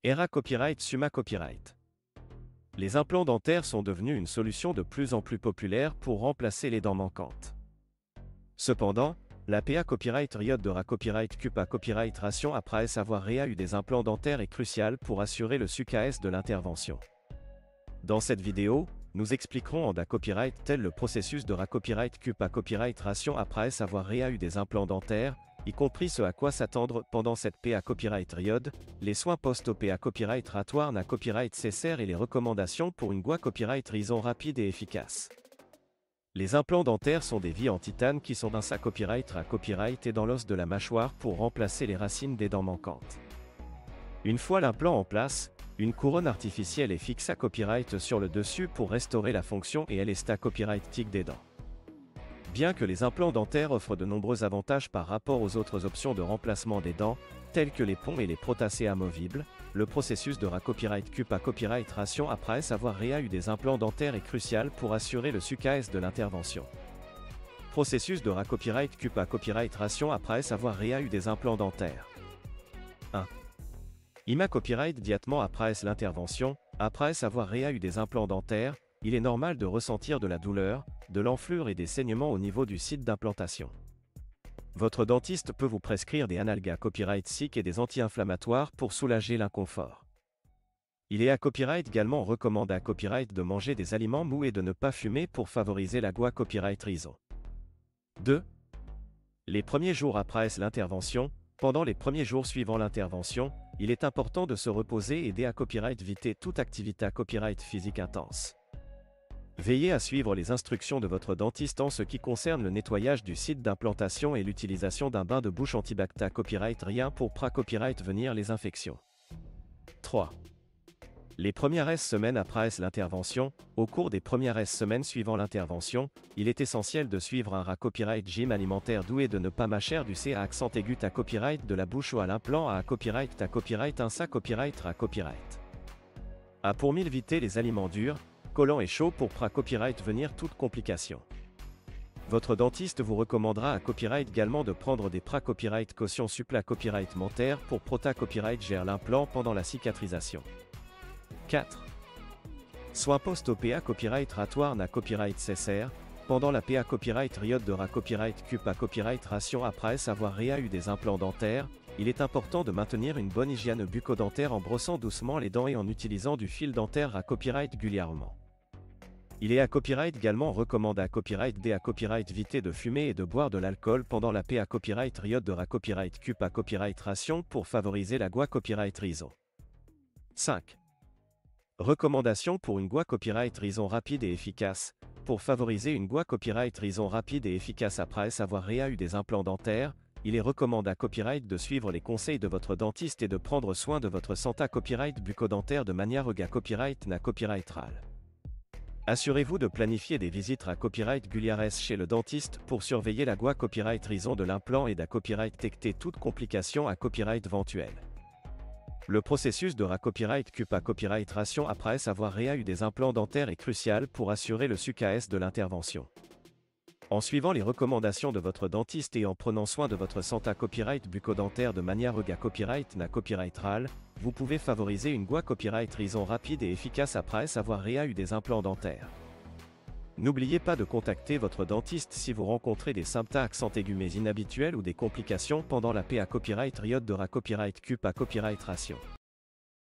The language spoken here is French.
ERA Copyright Summa Copyright. Les implants dentaires sont devenus une solution de plus en plus populaire pour remplacer les dents manquantes. Cependant, la PA Copyright Riot de Ra Copyright CUPA Copyright Ration après avoir réa eu des implants dentaires est cruciale pour assurer le succès de l'intervention. Dans cette vidéo, nous expliquerons en da copyright tel le processus de Ra Copyright CUPA Copyright Ration après avoir réa eu des implants dentaires, y compris ce à quoi s'attendre pendant cette PA Copyright Riot, les soins post-PA Copyright ratoire na copyright cessaire et les recommandations pour une GUA Copyright Rison rapide et efficace. Les implants dentaires sont des vis en titane qui sont d'un sa copyright Ra Copyright et dans l'os de la mâchoire pour remplacer les racines des dents manquantes. Une fois l'implant en place, une couronne artificielle est fixe à copyright sur le dessus pour restaurer la fonction et elle est à copyright tic des dents. Bien que les implants dentaires offrent de nombreux avantages par rapport aux autres options de remplacement des dents, tels que les ponts et les protacés amovibles, le processus de Ra Copyright CUPA Copyright Ration après avoir réa eu des implants dentaires est crucial pour assurer le succès de l'intervention. Processus de Ra Copyright CUPA Copyright Ration après avoir réa eu des implants dentaires. 1. IMA Copyright diatement après l'intervention, après avoir réa eu des implants dentaires, il est normal de ressentir de la douleur, de l'enflure et des saignements au niveau du site d'implantation. Votre dentiste peut vous prescrire des analgas copyright SIC et des anti-inflammatoires pour soulager l'inconfort. Il est à copyright également recommande à copyright de manger des aliments mous et de ne pas fumer pour favoriser la GUA Copyright Rison. 2. Les premiers jours après l'intervention, pendant les premiers jours suivant l'intervention, il est important de se reposer et aider à copyright éviter toute activité à copyright physique intense. Veillez à suivre les instructions de votre dentiste en ce qui concerne le nettoyage du site d'implantation et l'utilisation d'un bain de bouche antibacta copyright rien pour copyright venir les infections. 3. Les premières semaines après l'intervention, au cours des premières semaines suivant l'intervention, il est essentiel de suivre un Ra Copyright gym alimentaire doux et de ne pas mâcher du C à accent aigu à copyright de la bouche ou à l'implant à copyright un sa copyright Ra Copyright. A pour éviter les aliments durs, collants et chauds pour copyright venir toute complication. Votre dentiste vous recommandera à copyright également de prendre des copyright caution suppla copyright mentaire pour copyright gère l'implant pendant la cicatrisation. 4. Soins post-OPA copyright ratoire na copyright cessaire, pendant la PA Copyright Riot de Ra Copyright CUPA Copyright Ration après avoir réa eu des implants dentaires, il est important de maintenir une bonne hygiène bucco-dentaire en brossant doucement les dents et en utilisant du fil dentaire Ra Copyright régulièrement. Il est à copyright également recommande à copyright D à copyright éviter de fumer et de boire de l'alcool pendant la PA Copyright Riot de Ra Copyright CUPA Copyright Ration pour favoriser la GUA Copyright Rison. 5. Recommandations pour une GUA Copyright Rison rapide et efficace. Pour favoriser une GUA Copyright Rison rapide et efficace après avoir réa eu des implants dentaires, il est recommandé à copyright de suivre les conseils de votre dentiste et de prendre soin de votre santé copyright bucco-dentaire de manière à copyright na copyright ral. Assurez-vous de planifier des visites à copyright régulières chez le dentiste pour surveiller la GUA Copyright Rison de l'implant et d'à copyright détecter toute complication à copyright éventuelle. Le processus de Ra Copyright CUPA Copyright Ration après avoir réa eu des implants dentaires est crucial pour assurer le succès de l'intervention. En suivant les recommandations de votre dentiste et en prenant soin de votre santé copyright bucco-dentaire de manière à copyright na copyright ral, vous pouvez favoriser une GUA Copyright Rison rapide et efficace après avoir réa eu des implants dentaires. N'oubliez pas de contacter votre dentiste si vous rencontrez des symptômes accent aigu mais inhabituels ou des complications pendant la PA Copyright Riot de Ra Copyright CUPA Copyright Ration.